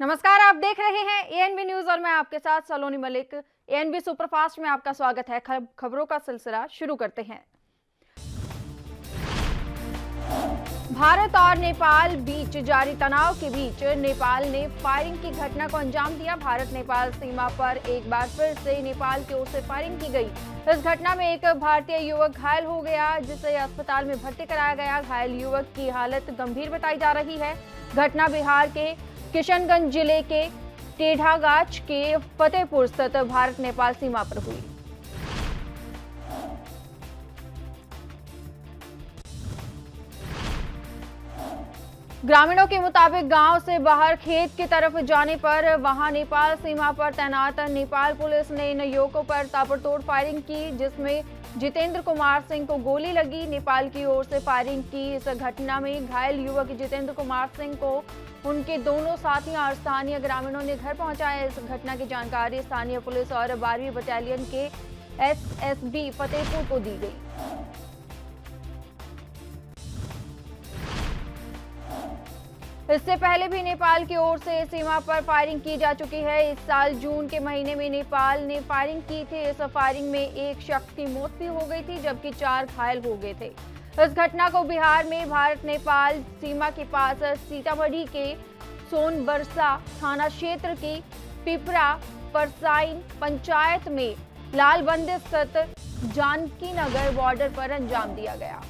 नमस्कार, आप देख रहे हैं एएनबी न्यूज और मैं आपके साथ सलोनी मलिक। एएनबी सुपरफास्ट में आपका स्वागत है। खबरों का सिलसिला शुरू करते हैं। भारत और नेपाल बीच जारी तनाव के बीच नेपाल ने फायरिंग की घटना को अंजाम दिया। भारत नेपाल सीमा पर एक बार फिर से नेपाल की ओर से फायरिंग की गई। इस घटना में एक भारतीय युवक घायल हो गया, जिसे अस्पताल में भर्ती कराया गया। घायल युवक की हालत गंभीर बताई जा रही है। घटना बिहार के किशनगंज जिले के टेढ़ागाछ के फतेहपुर स्थित भारत नेपाल सीमा पर हुई। ग्रामीणों के मुताबिक गांव से बाहर खेत की तरफ जाने पर वहां नेपाल सीमा पर तैनात नेपाल पुलिस ने इन युवकों पर ताबड़तोड़ फायरिंग की, जिसमें जितेंद्र कुमार सिंह को गोली लगी। नेपाल की ओर से फायरिंग की इस घटना में घायल युवक जितेंद्र कुमार सिंह को उनके दोनों साथियों और स्थानीय ग्रामीणों ने घर पहुंचाया। इस घटना की जानकारी स्थानीय पुलिस और 12वीं बटालियन के एसएसबी फतेहपुर को दी गई। इससे पहले भी नेपाल की ओर से सीमा पर फायरिंग की जा चुकी है। इस साल जून के महीने में नेपाल ने फायरिंग की थी। इस फायरिंग में एक शख्स की मौत भी हो गई थी, जबकि 4 घायल हो गए थे। इस घटना को बिहार में भारत नेपाल सीमा के पास सीतामढ़ी के सोनबरसा थाना क्षेत्र की पिपरा परसाइन पंचायत में लालबंदी स्थित जानकी नगर बॉर्डर पर अंजाम दिया गया।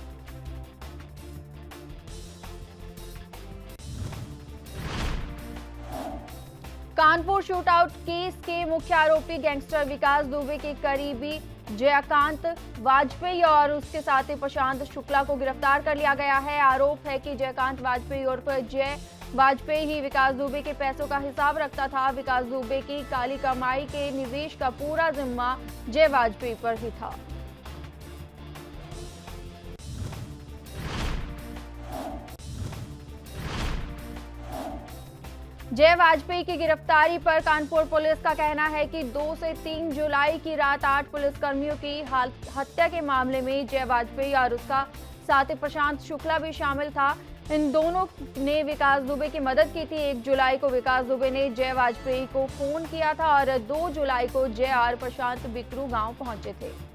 कानपुर शूटआउट केस के मुख्य आरोपी गैंगस्टर विकास दुबे के करीबी जयकांत वाजपेयी और उसके साथी प्रशांत शुक्ला को गिरफ्तार कर लिया गया है। आरोप है कि जयकांत वाजपेयी उर्फ जय वाजपेयी ही विकास दुबे के पैसों का हिसाब रखता था। विकास दुबे की काली कमाई के निवेश का पूरा जिम्मा जय वाजपेयी पर ही था। जय वाजपेयी की गिरफ्तारी पर कानपुर पुलिस का कहना है कि 2 से 3 जुलाई की रात 8 पुलिसकर्मियों की हत्या के मामले में जय वाजपेयी और उसका साथी प्रशांत शुक्ला भी शामिल था। इन दोनों ने विकास दुबे की मदद की थी। 1 जुलाई को विकास दुबे ने जय वाजपेयी को फोन किया था और 2 जुलाई को जय और प्रशांत बिकरू गांव पहुंचे थे।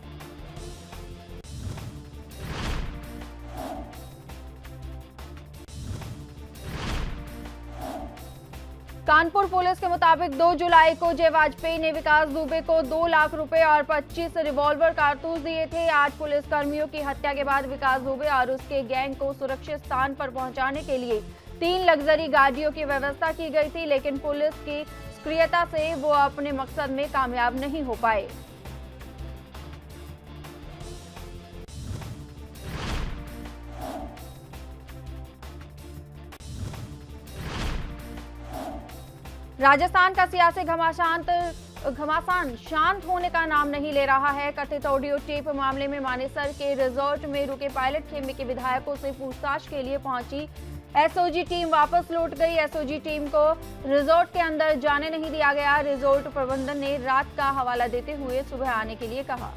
कानपुर पुलिस के मुताबिक 2 जुलाई को जय वाजपेयी ने विकास दुबे को 2 लाख रुपए और 25 रिवॉल्वर कारतूस दिए थे। 8 पुलिसकर्मियों की हत्या के बाद विकास दुबे और उसके गैंग को सुरक्षित स्थान पर पहुंचाने के लिए 3 लग्जरी गाड़ियों की व्यवस्था की गई थी, लेकिन पुलिस की सक्रियता से वो अपने मकसद में कामयाब नहीं हो पाए। राजस्थान का सियासी घमासान शांत होने का नाम नहीं ले रहा है। कथित ऑडियो टेप मामले में मानेसर के रिजॉर्ट में रुके पायलट खेमे के विधायकों से पूछताछ के लिए पहुंची एसओजी टीम वापस लौट गई। एसओजी टीम को रिजॉर्ट के अंदर जाने नहीं दिया गया। रिजॉर्ट प्रबंधन ने रात का हवाला देते हुए सुबह आने के लिए कहा।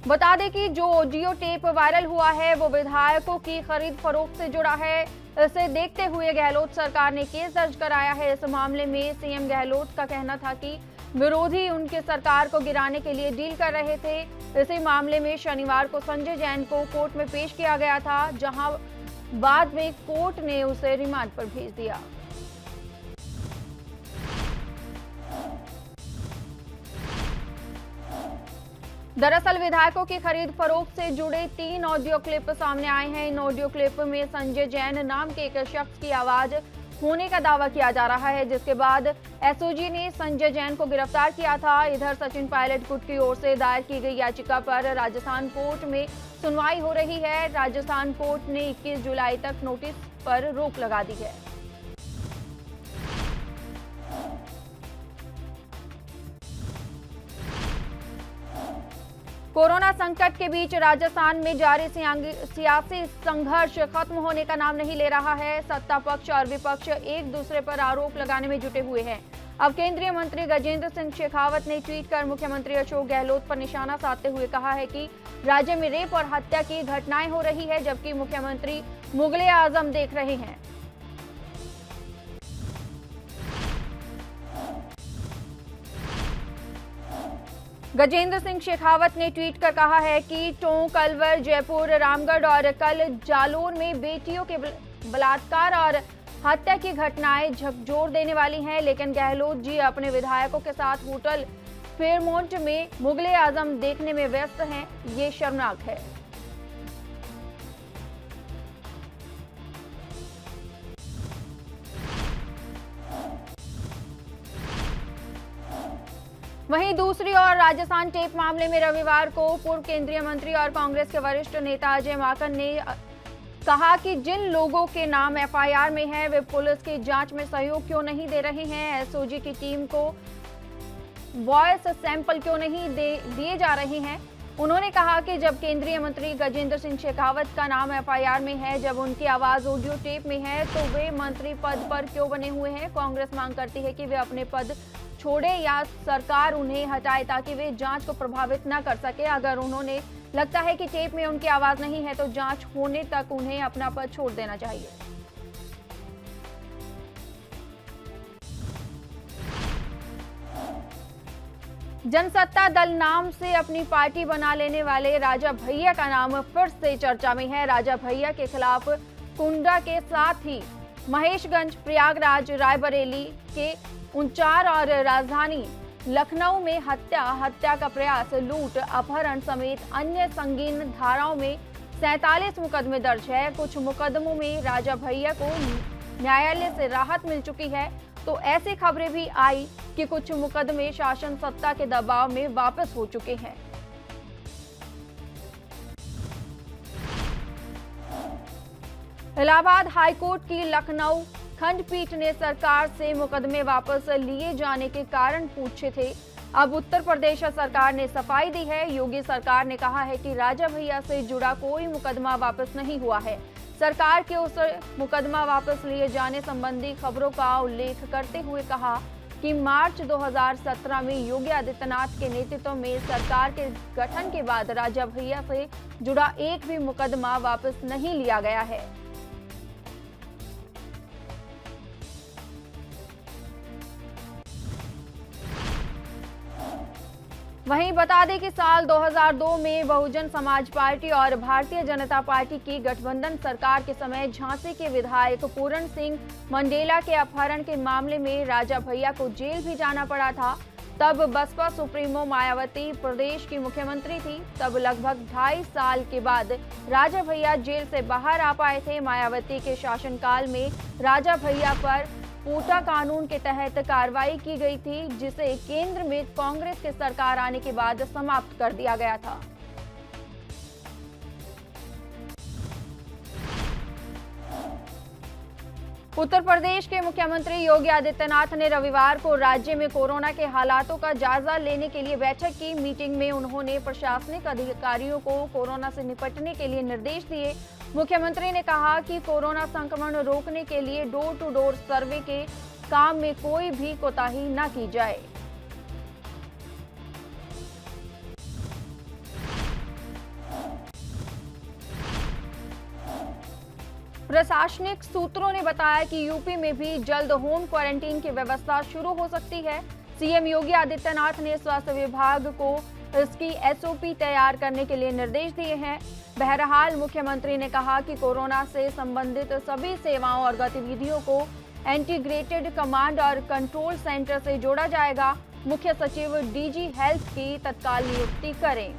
बता दें कि जो ऑडियो टेप वायरल हुआ है वो विधायकों की खरीद फरोख्त से जुड़ा है। इसे देखते हुए गहलोत सरकार ने केस दर्ज कराया है। इस मामले में सीएम गहलोत का कहना था कि विरोधी उनके सरकार को गिराने के लिए डील कर रहे थे। इसी मामले में शनिवार को संजय जैन को कोर्ट में पेश किया गया था, जहां बाद में कोर्ट ने उसे रिमांड पर भेज दिया। दरअसल विधायकों की खरीद फरोख्त से जुड़े 3 ऑडियो क्लिप सामने आए हैं। इन ऑडियो क्लिप में संजय जैन नाम के एक शख्स की आवाज होने का दावा किया जा रहा है, जिसके बाद एसओजी ने संजय जैन को गिरफ्तार किया था। इधर सचिन पायलट गुट की ओर से दायर की गई याचिका पर राजस्थान कोर्ट में सुनवाई हो रही है। राजस्थान कोर्ट ने 21 जुलाई तक नोटिस पर रोक लगा दी है। कोरोना संकट के बीच राजस्थान में जारी सियासी संघर्ष खत्म होने का नाम नहीं ले रहा है। सत्ता पक्ष और विपक्ष एक दूसरे पर आरोप लगाने में जुटे हुए हैं। अब केंद्रीय मंत्री गजेंद्र सिंह शेखावत ने ट्वीट कर मुख्यमंत्री अशोक गहलोत पर निशाना साधते हुए कहा है कि राज्य में रेप और हत्या की घटनाएं हो रही है, जबकि मुख्यमंत्री मुगले आजम देख रहे हैं। गजेंद्र सिंह शेखावत ने ट्वीट कर कहा है कि टोंक, अलवर, जयपुर, रामगढ़ और कल जालौर में बेटियों के बलात्कार और हत्या की घटनाएं झकझोर देने वाली हैं, लेकिन गहलोत जी अपने विधायकों के साथ होटल फेयरमाउंट में मुगले आजम देखने में व्यस्त हैं। ये शर्मनाक है। वहीं दूसरी ओर राजस्थान टेप मामले में रविवार को पूर्व केंद्रीय मंत्री और कांग्रेस के वरिष्ठ नेता अजय माकन ने कहा कि जिन लोगों के नाम एफआईआर में है वे पुलिस की जांच में सहयोग क्यों नहीं दे रहे हैं, एसओजी की टीम को वॉइस सैंपल क्यों नहीं दिए जा रहे हैं। उन्होंने कहा कि जब केंद्रीय मंत्री गजेंद्र सिंह शेखावत का नाम एफआईआर में है, जब उनकी आवाज ऑडियो टेप में है, तो वे मंत्री पद पर क्यों बने हुए हैं। कांग्रेस मांग करती है कि वे अपने पद छोड़े या सरकार उन्हें हटाए ताकि वे जांच को प्रभावित न कर सके। अगर उन्होंने लगता है कि टेप में उनकी आवाज नहीं है तो जांच होने तक उन्हें अपना पद छोड़ देना चाहिए। जनसत्ता दल नाम से अपनी पार्टी बना लेने वाले राजा भैया का नाम फिर से चर्चा में है। राजा भैया के खिलाफ कुंडा के साथ ही महेशगंज, प्रयागराज, रायबरेली के उंचार और राजधानी लखनऊ में हत्या का प्रयास, लूट, अपहरण समेत अन्य संगीन धाराओं में 47 मुकदमे दर्ज है। कुछ मुकदमों में राजा भैया को न्यायालय से राहत मिल चुकी है, तो ऐसी खबरें भी आई कि कुछ मुकदमे शासन सत्ता के दबाव में वापस हो चुके हैं। इलाहाबाद हाईकोर्ट की लखनऊ खंडपीठ ने सरकार से मुकदमे वापस लिए जाने के कारण पूछे थे। अब उत्तर प्रदेश सरकार ने सफाई दी है। योगी सरकार ने कहा है कि राजा भैया से जुड़ा कोई मुकदमा वापस नहीं हुआ है। सरकार के उस मुकदमा वापस लिए जाने संबंधी खबरों का उल्लेख करते हुए कहा कि मार्च 2017 में योगी आदित्यनाथ के नेतृत्व में सरकार के गठन के बाद राजा भैया से जुड़ा एक भी मुकदमा वापस नहीं लिया गया है। वहीं बता दें कि साल 2002 में बहुजन समाज पार्टी और भारतीय जनता पार्टी की गठबंधन सरकार के समय झांसी के विधायक पूरण सिंह मंडेला के अपहरण के मामले में राजा भैया को जेल भी जाना पड़ा था। तब बसपा सुप्रीमो मायावती प्रदेश की मुख्यमंत्री थी। तब लगभग 2.5 साल के बाद राजा भैया जेल से बाहर आ पाए थे। मायावती के शासनकाल में राजा भैया पर पोटा कानून के तहत कार्रवाई की गई थी, जिसे केंद्र में कांग्रेस की सरकार आने के बाद समाप्त कर दिया गया था। उत्तर प्रदेश के मुख्यमंत्री योगी आदित्यनाथ ने रविवार को राज्य में कोरोना के हालातों का जायजा लेने के लिए बैठक की। मीटिंग में उन्होंने प्रशासनिक अधिकारियों को कोरोना से निपटने के लिए निर्देश दिए। मुख्यमंत्री ने कहा कि कोरोना संक्रमण रोकने के लिए डोर टू डोर सर्वे के काम में कोई भी कोताही न की जाए। प्रशासनिक सूत्रों ने बताया कि यूपी में भी जल्द होम क्वारंटीन की व्यवस्था शुरू हो सकती है। सीएम योगी आदित्यनाथ ने स्वास्थ्य विभाग को इसकी एसओपी तैयार करने के लिए निर्देश दिए हैं। बहरहाल मुख्यमंत्री ने कहा कि कोरोना से संबंधित सभी सेवाओं और गतिविधियों को इंटीग्रेटेड कमांड और कंट्रोल सेंटर से जोड़ा जाएगा। मुख्य सचिव डीजी हेल्थ की तत्काल नियुक्ति करें।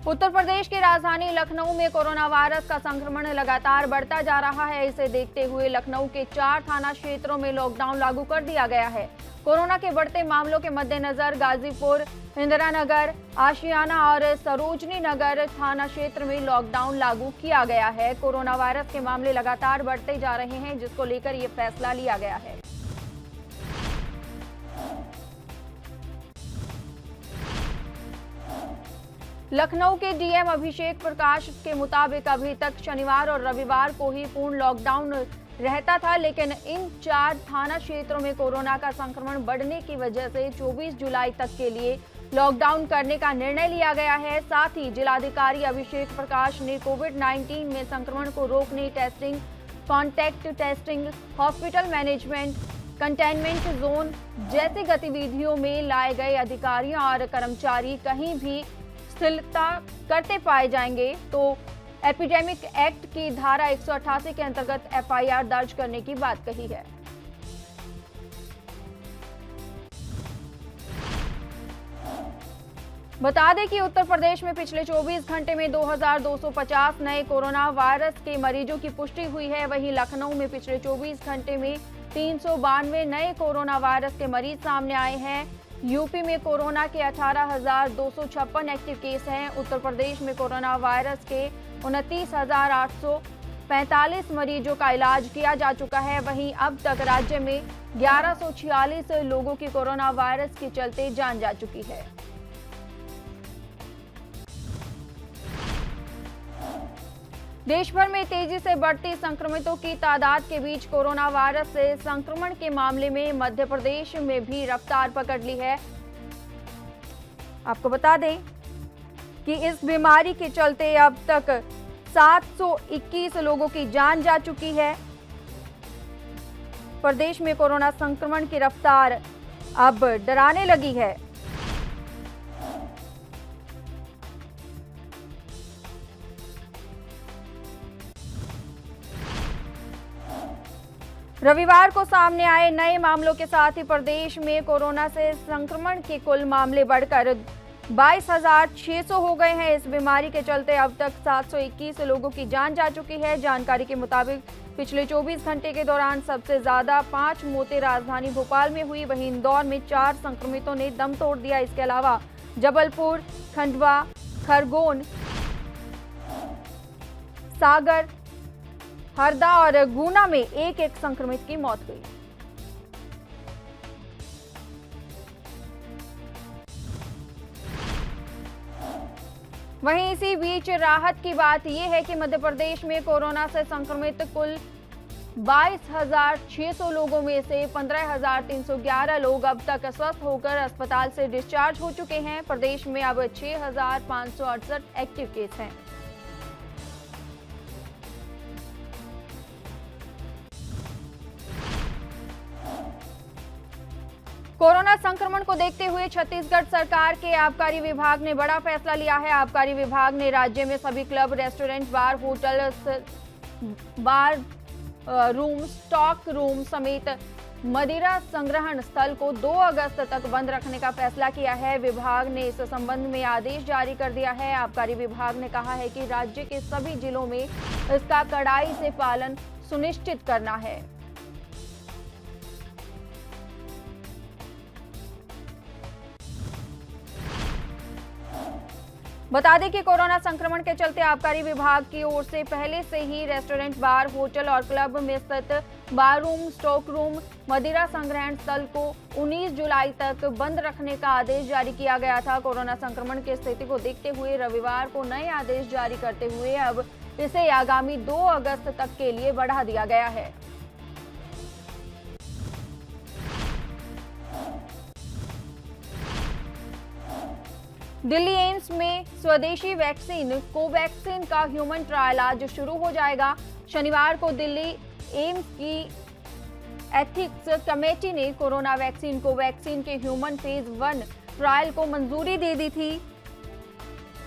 उत्तर प्रदेश की राजधानी लखनऊ में कोरोना वायरस का संक्रमण लगातार बढ़ता जा रहा है। इसे देखते हुए लखनऊ के 4 थाना क्षेत्रों में लॉकडाउन लागू कर दिया गया है। कोरोना के बढ़ते मामलों के मद्देनजर गाजीपुर, इंदिरा नगर, आशियाना और सरोजनी नगर थाना क्षेत्र में लॉकडाउन लागू किया गया है। कोरोना वायरस के मामले लगातार बढ़ते जा रहे हैं, जिसको लेकर ये फैसला लिया गया है। लखनऊ के डीएम अभिषेक प्रकाश के मुताबिक अभी तक शनिवार और रविवार को ही पूर्ण लॉकडाउन रहता था, लेकिन इन 4 थाना क्षेत्रों में कोरोना का संक्रमण बढ़ने की वजह से 24 जुलाई तक के लिए लॉकडाउन करने का निर्णय लिया गया है। साथ ही जिलाधिकारी अभिषेक प्रकाश ने कोविड-19 में संक्रमण को रोकने testing, contact testing, hospital management, containment zone जैसी गतिविधियों में लाए गए अधिकारियों और कर्मचारी कहीं भी शिथिलता करते पाए जाएंगे तो एपिडेमिक एक्ट की धारा 188 के अंतर्गत एफआईआर दर्ज करने की बात कही है। बता दें कि उत्तर प्रदेश में पिछले 24 घंटे में 2250 नए कोरोना वायरस के मरीजों की पुष्टि हुई है। वहीं लखनऊ में पिछले 24 घंटे में 392 नए कोरोना वायरस के मरीज सामने आए हैं। यूपी में कोरोना के 18,256 एक्टिव केस हैं। उत्तर प्रदेश में कोरोना वायरस के 29,845 मरीजों का इलाज किया जा चुका है। वहीं अब तक राज्य में 1146 लोगों की कोरोना वायरस के चलते जान जा चुकी है। देश भर में तेजी से बढ़ती संक्रमितों की तादाद के बीच कोरोना वायरस से संक्रमण के मामले में मध्य प्रदेश में भी रफ्तार पकड़ ली है। आपको बता दें कि इस बीमारी के चलते अब तक 721 लोगों की जान जा चुकी है। प्रदेश में कोरोना संक्रमण की रफ्तार अब डराने लगी है। रविवार को सामने आए नए मामलों के साथ ही प्रदेश में कोरोना से संक्रमण के कुल मामले बढ़कर 22,600 हो गए हैं। इस बीमारी के चलते अब तक 721 लोगों की जान जा चुकी है। जानकारी के मुताबिक पिछले 24 घंटे के दौरान सबसे ज्यादा 5 मौतें राजधानी भोपाल में हुई। वहीं इंदौर में 4 संक्रमितों ने दम तोड़ दिया। इसके अलावा जबलपुर, खंडवा, खरगोन, सागर, हरदा और गुना में एक संक्रमित की मौत हुई। वहीं इसी बीच राहत की बात यह है कि मध्य प्रदेश में कोरोना से संक्रमित कुल 22,600 लोगों में से 15,311 लोग अब तक स्वस्थ होकर अस्पताल से डिस्चार्ज हो चुके हैं। प्रदेश में अब 6,568 एक्टिव केस हैं। कोरोना संक्रमण को देखते हुए छत्तीसगढ़ सरकार के आबकारी विभाग ने बड़ा फैसला लिया है। आबकारी विभाग ने राज्य में सभी क्लब, रेस्टोरेंट, बार, होटल, बार रूम, स्टॉक रूम समेत मदिरा संग्रहण स्थल को 2 अगस्त तक बंद रखने का फैसला किया है। विभाग ने इस संबंध में आदेश जारी कर दिया है। आबकारी विभाग ने कहा है कि राज्य के सभी जिलों में इसका कड़ाई से पालन सुनिश्चित करना है। बता दें कि कोरोना संक्रमण के चलते आबकारी विभाग की ओर से पहले से ही रेस्टोरेंट, बार, होटल और क्लब में स्थित बार रूम, स्टॉक रूम, मदिरा संग्रहण स्थल को 19 जुलाई तक बंद रखने का आदेश जारी किया गया था। कोरोना संक्रमण की स्थिति को देखते हुए रविवार को नए आदेश जारी करते हुए अब इसे आगामी 2 अगस्त तक के लिए बढ़ा दिया गया है। दिल्ली एम्स में स्वदेशी वैक्सीन कोवैक्सीन का ह्यूमन ट्रायल आज शुरू हो जाएगा। शनिवार को दिल्ली एम्स की एथिक्स कमेटी ने कोरोना वैक्सीन कोवैक्सीन के ह्यूमन फेज 1 ट्रायल को मंजूरी दे दी थी।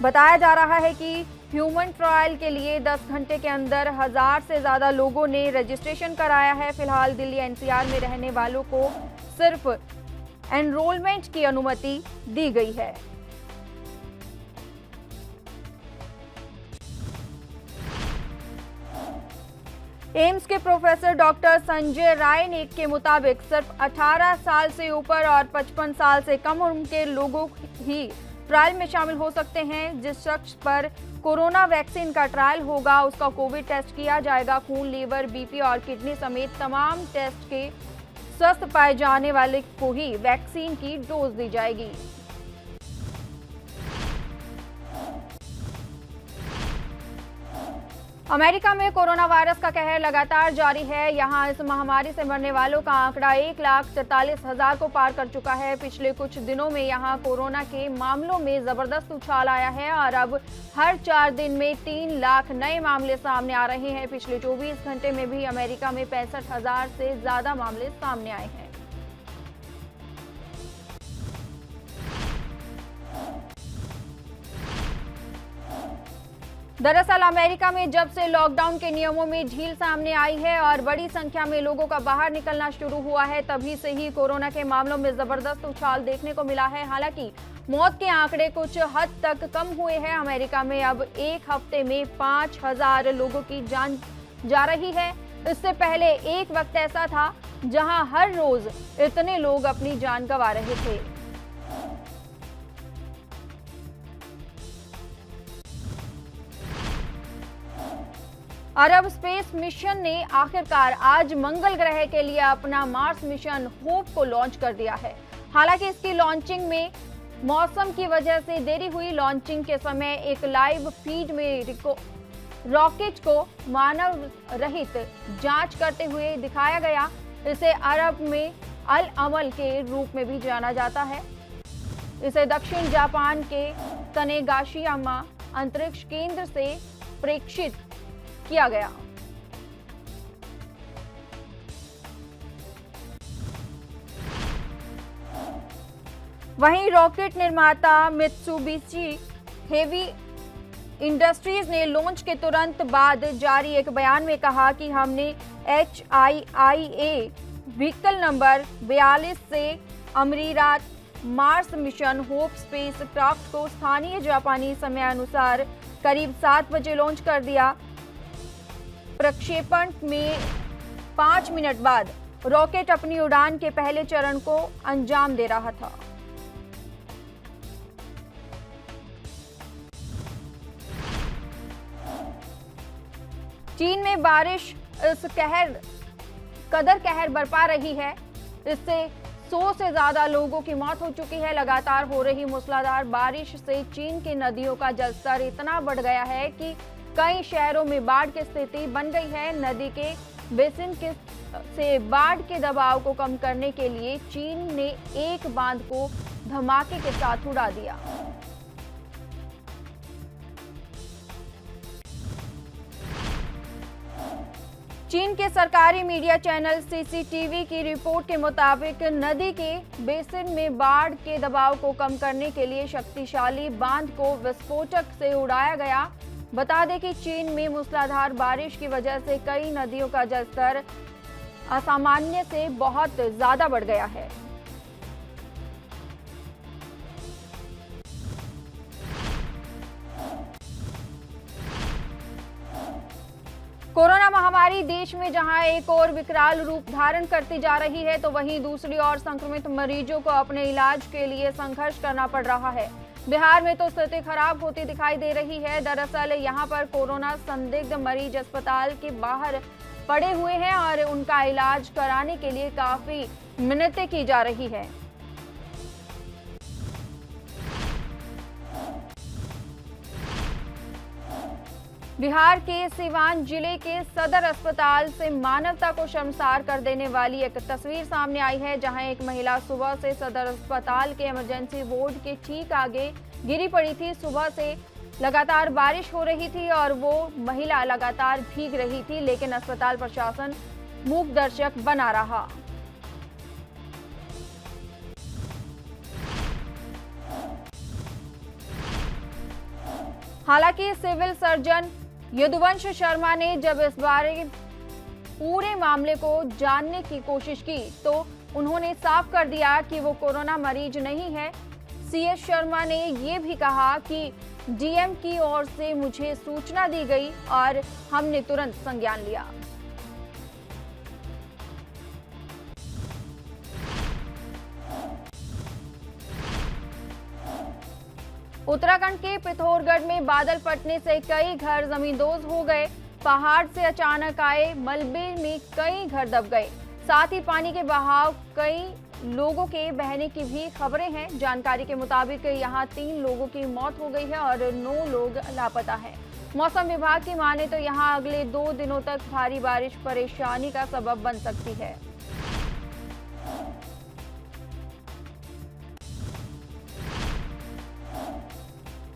बताया जा रहा है कि ह्यूमन ट्रायल के लिए 10 घंटे के अंदर 1000 से ज्यादा लोगों ने रजिस्ट्रेशन कराया है। फिलहाल दिल्ली एनसीआर में रहने वालों को सिर्फ एनरोलमेंट की अनुमति दी गई है। एम्स के प्रोफेसर डॉक्टर संजय राय ने के मुताबिक सिर्फ 18 साल से ऊपर और 55 साल से कम उम्र के लोगों ही ट्रायल में शामिल हो सकते हैं। जिस शख्स पर कोरोना वैक्सीन का ट्रायल होगा उसका कोविड टेस्ट किया जाएगा। खून, लीवर, बीपी और किडनी समेत तमाम टेस्ट के स्वस्थ पाए जाने वाले को ही वैक्सीन की डोज दी जाएगी। अमेरिका में कोरोना वायरस का कहर लगातार जारी है। यहां इस महामारी से मरने वालों का आंकड़ा 1,43,000 को पार कर चुका है। पिछले कुछ दिनों में यहां कोरोना के मामलों में जबरदस्त उछाल आया है और अब हर 4 दिन में 3 लाख नए मामले सामने आ रहे हैं। पिछले 24 घंटे में भी अमेरिका में 65,000 से ज्यादा मामले सामने आए हैं। दरअसल अमेरिका में जब से लॉकडाउन के नियमों में ढील सामने आई है और बड़ी संख्या में लोगों का बाहर निकलना शुरू हुआ है, तभी से ही कोरोना के मामलों में जबरदस्त उछाल देखने को मिला है। हालांकि मौत के आंकड़े कुछ हद तक कम हुए हैं। अमेरिका में अब एक हफ्ते में 5,000 लोगों की जान जा रही है। इससे पहले एक वक्त ऐसा था जहां हर रोज इतने लोग अपनी जान गंवा रहे थे। अरब स्पेस मिशन ने आखिरकार आज मंगल ग्रह के लिए अपना मार्स मिशन होप को लॉन्च कर दिया है। हालांकि इसकी लॉन्चिंग में मौसम की वजह से देरी हुई। लॉन्चिंग के समय एक लाइव फीड में रॉकेट को मानव रहित जांच करते हुए दिखाया गया। इसे अरब में अल अमल के रूप में भी जाना जाता है। इसे दक्षिण जापान के तनेगाशियामा अंतरिक्ष केंद्र से प्रेक्षित किया गया। वहीं रॉकेट निर्माता मित्सुबिशी हेवी इंडस्ट्रीज ने लॉन्च के तुरंत बाद जारी एक बयान में कहा कि हमने HIIA व्हीकल नंबर 42 से अमरीरात Mars mission Hope spacecraft को स्थानीय जापानी समय अनुसार करीब 7 बजे लॉन्च कर दिया। प्रक्षेपण में 5 मिनट बाद रॉकेट अपनी उड़ान के पहले चरण को अंजाम दे रहा था। चीन में बारिश इस कदर कहर बरपा रही है। इससे 100 से ज्यादा लोगों की मौत हो चुकी है। लगातार हो रही मूसलाधार बारिश से चीन की नदियों का जलस्तर इतना बढ़ गया है कि कई शहरों में बाढ़ की स्थिति बन गई है। नदी के बेसिन से बाढ़ के दबाव को कम करने के लिए चीन ने एक बांध को धमाके के साथ उड़ा दिया। चीन के सरकारी मीडिया चैनल CCTV की रिपोर्ट के मुताबिक नदी के बेसिन में बाढ़ के दबाव को कम करने के लिए शक्तिशाली बांध को विस्फोटक से उड़ाया गया। बता दें कि चीन में मूसलाधार बारिश की वजह से कई नदियों का जलस्तर असामान्य से बहुत ज्यादा बढ़ गया है। कोरोना महामारी देश में जहां एक और विकराल रूप धारण करती जा रही है, तो वहीं दूसरी ओर संक्रमित मरीजों को अपने इलाज के लिए संघर्ष करना पड़ रहा है। बिहार में तो स्थिति खराब होती दिखाई दे रही है। दरअसल यहां पर कोरोना संदिग्ध मरीज अस्पताल के बाहर पड़े हुए हैं और उनका इलाज कराने के लिए काफी मिन्नतें की जा रही है। बिहार के सीवान जिले के सदर अस्पताल से मानवता को शर्मसार कर देने वाली एक तस्वीर सामने आई है, जहां एक महिला सुबह से सदर अस्पताल के इमरजेंसी वार्ड के ठीक आगे गिरी पड़ी थी। सुबह से लगातार बारिश हो रही थी और वो महिला लगातार भीग रही थी, लेकिन अस्पताल प्रशासन मूक दर्शक बना रहा। हालांकि सिविल सर्जन यदुवंश शर्मा ने जब इस बारे पूरे मामले को जानने की कोशिश की, तो उन्होंने साफ कर दिया कि वो कोरोना मरीज नहीं है। CS शर्मा ने ये भी कहा कि DM की ओर से मुझे सूचना दी गई और हमने तुरंत संज्ञान लिया। उत्तराखंड के पिथौरागढ़ में बादल फटने से कई घर जमींदोज हो गए। पहाड़ से अचानक आए मलबे में कई घर दब गए। साथ ही पानी के बहाव कई लोगों के बहने की भी खबरें हैं। जानकारी के मुताबिक यहां 3 लोगों की मौत हो गई है और 9 लोग लापता हैं। मौसम विभाग की माने तो यहां अगले 2 दिनों तक भारी बारिश परेशानी का सबब बन सकती है।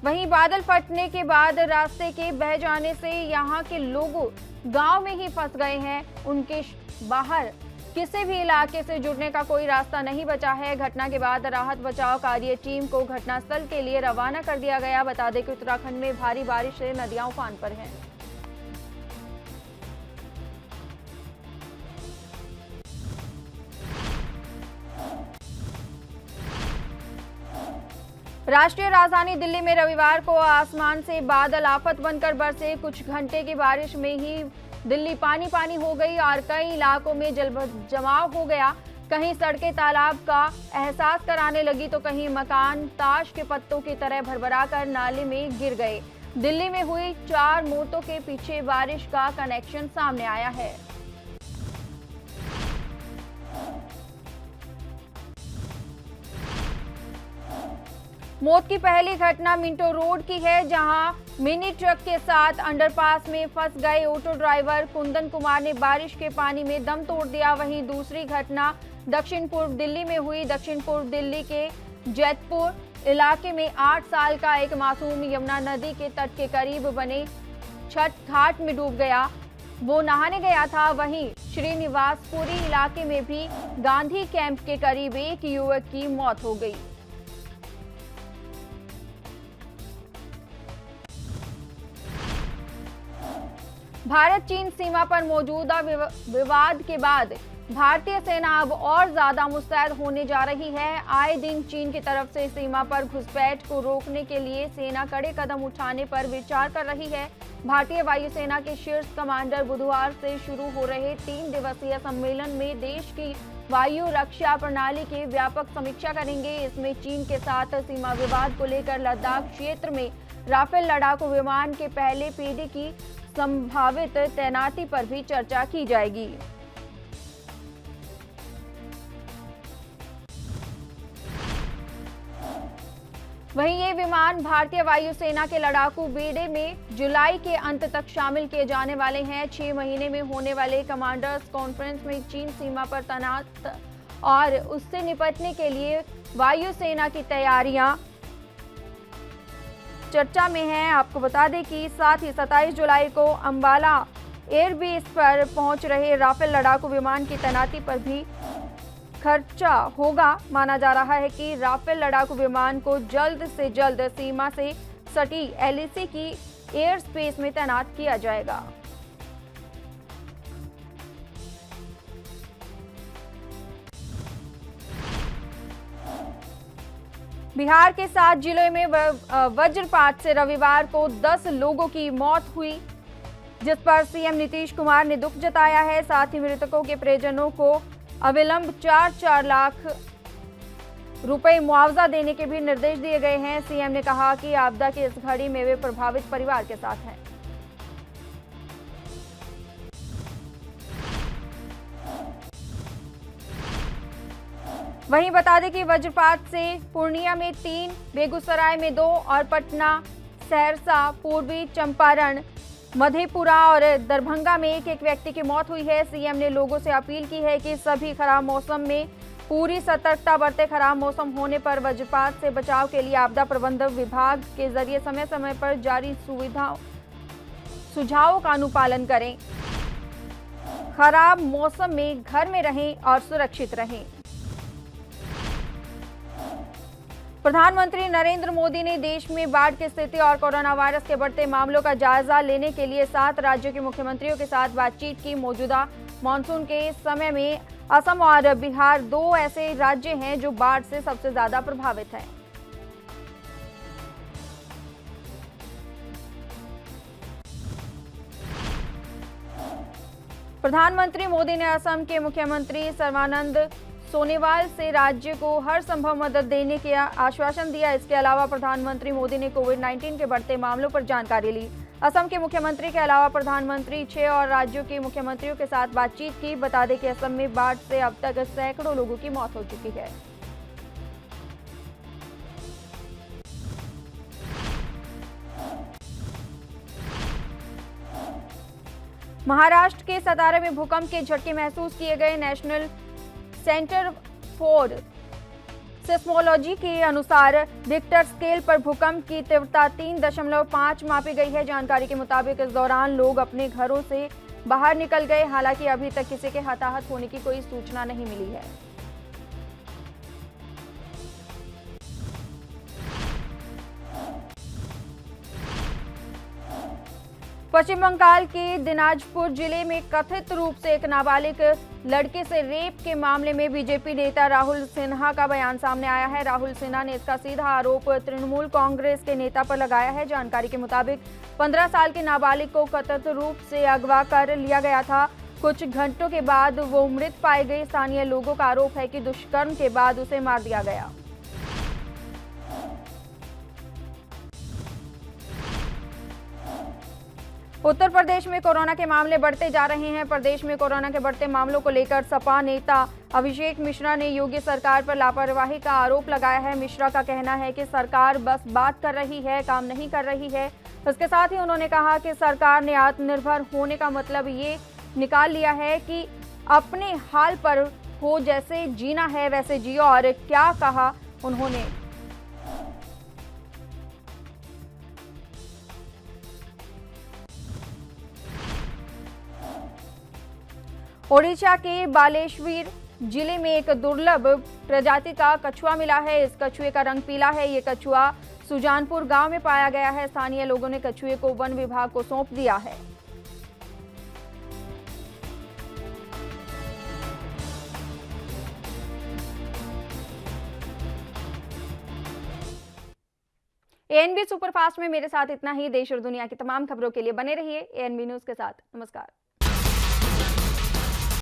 वहीं बादल फटने के बाद रास्ते के बह जाने से यहां के लोगों गांव में ही फंस गए हैं। उनके बाहर किसी भी इलाके से जुड़ने का कोई रास्ता नहीं बचा है। घटना के बाद राहत बचाव कार्य टीम को घटनास्थल के लिए रवाना कर दिया गया। बता दें कि उत्तराखंड में भारी बारिश से नदियां उफान पर हैं। राष्ट्रीय राजधानी दिल्ली में रविवार को आसमान से बादल आफत बनकर बरसे। कुछ घंटे की बारिश में ही दिल्ली पानी पानी हो गई और कई इलाकों में जल जमाव हो गया। कहीं सड़कें तालाब का एहसास कराने लगी तो कहीं मकान ताश के पत्तों की तरह भरभराकर नाले में गिर गए। दिल्ली में हुई 4 मौतों के पीछे बारिश का कनेक्शन सामने आया है। मौत की पहली घटना मिंटो रोड की है, जहां मिनी ट्रक के साथ अंडरपास में फंस गए ऑटो ड्राइवर कुंदन कुमार ने बारिश के पानी में दम तोड़ दिया। वहीं दूसरी घटना दक्षिण पूर्व दिल्ली में हुई। दक्षिण पूर्व दिल्ली के जैतपुर इलाके में 8 साल का एक मासूम यमुना नदी के तट के करीब बने छठ घाट में डूब गया। वो नहाने गया था। वहीं श्रीनिवासपुरी इलाके में भी गांधी कैंप के करीब एक युवक की मौत हो गई। भारत चीन सीमा पर मौजूदा विवाद के बाद भारतीय सेना अब और ज्यादा मुस्तैद होने जा रही है। आए दिन चीन की तरफ से सीमा पर घुसपैठ को रोकने के लिए सेना कड़े कदम उठाने पर विचार कर रही है। भारतीय वायुसेना के शीर्ष कमांडर बुधवार से शुरू हो रहे 3 दिवसीय सम्मेलन में देश की वायु रक्षा प्रणाली की व्यापक समीक्षा करेंगे। इसमें चीन के साथ सीमा विवाद को लेकर लद्दाख क्षेत्र में राफेल लड़ाकू विमान के पहले पीढ़ी की संभावित तैनाती पर भी चर्चा की जाएगी। वहीं ये विमान भारतीय वायुसेना के लड़ाकू बेड़े में जुलाई के अंत तक शामिल किए जाने वाले हैं। 6 महीने में होने वाले कमांडर्स कॉन्फ्रेंस में चीन सीमा पर तैनात और उससे निपटने के लिए वायुसेना की तैयारियां चर्चा में है। आपको बता दें कि साथ ही 27 जुलाई को अंबाला एयरबेस पर पहुंच रहे राफेल लड़ाकू विमान की तैनाती पर भी खर्चा होगा। माना जा रहा है कि राफेल लड़ाकू विमान को जल्द से जल्द सीमा से सटी एलएसी की एयर स्पेस में तैनात किया जाएगा। बिहार के 7 जिलों में वज्रपात से रविवार को 10 लोगों की मौत हुई, जिस पर सीएम नीतीश कुमार ने दुख जताया है। साथ ही मृतकों के परिजनों को अविलंब 4-4 लाख रुपए मुआवजा देने के भी निर्देश दिए गए हैं। सीएम ने कहा कि आपदा की इस घड़ी में वे प्रभावित परिवार के साथ हैं। वहीं बता दें कि वज्रपात से पूर्णिया में 3, बेगूसराय में 2 और पटना, सहरसा, पूर्वी चंपारण, मधेपुरा और दरभंगा में एक व्यक्ति की मौत हुई है। सीएम ने लोगों से अपील की है कि सभी खराब मौसम में पूरी सतर्कता बरतें। खराब मौसम होने पर वज्रपात से बचाव के लिए आपदा प्रबंधन विभाग के जरिए समय समय पर जारी सुझावों का अनुपालन करें। खराब मौसम में घर में रहें और सुरक्षित रहें। प्रधानमंत्री नरेंद्र मोदी ने देश में बाढ़ की स्थिति और कोरोना वायरस के बढ़ते मामलों का जायजा लेने के लिए 7 राज्यों के मुख्यमंत्रियों के साथ बातचीत की। मौजूदा मानसून के समय में असम और बिहार 2 ऐसे राज्य हैं जो बाढ़ से सबसे ज्यादा प्रभावित हैं। प्रधानमंत्री मोदी ने असम के मुख्यमंत्री सर्बानंद सोनोवाल से राज्य को हर संभव मदद देने का आश्वासन दिया। इसके अलावा प्रधानमंत्री मोदी ने कोविड-19 के बढ़ते मामलों पर जानकारी ली। असम के मुख्यमंत्री के अलावा प्रधानमंत्री 6 और राज्यों के मुख्यमंत्रियों के साथ बातचीत की। बता दें कि असम में बाढ़ से अब तक सैकड़ों लोगों की मौत हो चुकी है। महाराष्ट्र के सतारा में भूकंप के झटके महसूस किए गए। नेशनल सेंटर फॉर सिस्मोलॉजी के अनुसार रिक्टर स्केल पर भूकंप की तीव्रता 3.5 मापी गई है। जानकारी के मुताबिक इस दौरान लोग अपने घरों से बाहर निकल गए। हालांकि अभी तक किसी के हताहत होने की कोई सूचना नहीं मिली है। पश्चिम बंगाल के दिनाजपुर जिले में कथित रूप से एक नाबालिग लड़के से रेप के मामले में बीजेपी नेता राहुल सिन्हा का बयान सामने आया है। राहुल सिन्हा ने इसका सीधा आरोप तृणमूल कांग्रेस के नेता पर लगाया है। जानकारी के मुताबिक 15 साल के नाबालिग को कथित रूप से अगवा कर लिया गया था। कुछ घंटों के बाद वो मृत पाए गए। स्थानीय लोगों का आरोप है कि दुष्कर्म के बाद उसे मार दिया गया। उत्तर प्रदेश में कोरोना के मामले बढ़ते जा रहे हैं। प्रदेश में कोरोना के बढ़ते मामलों को लेकर सपा नेता अभिषेक मिश्रा ने योगी सरकार पर लापरवाही का आरोप लगाया है। मिश्रा का कहना है कि सरकार बस बात कर रही है, काम नहीं कर रही है। इसके साथ ही उन्होंने कहा कि सरकार ने आत्मनिर्भर होने का मतलब ये निकाल लिया है कि अपने हाल पर हो, जैसे जीना है वैसे जियो। और क्या कहा उन्होंने, ओडिशा के बालेश्वर जिले में एक दुर्लभ प्रजाति का कछुआ मिला है। इस कछुए का रंग पीला है। ये कछुआ सुजानपुर गांव में पाया गया है। स्थानीय लोगों ने कछुए को वन विभाग को सौंप दिया है। एएनबी सुपरफास्ट में मेरे साथ इतना ही। देश और दुनिया की तमाम खबरों के लिए बने रहिए एएनबी न्यूज के साथ। नमस्कार।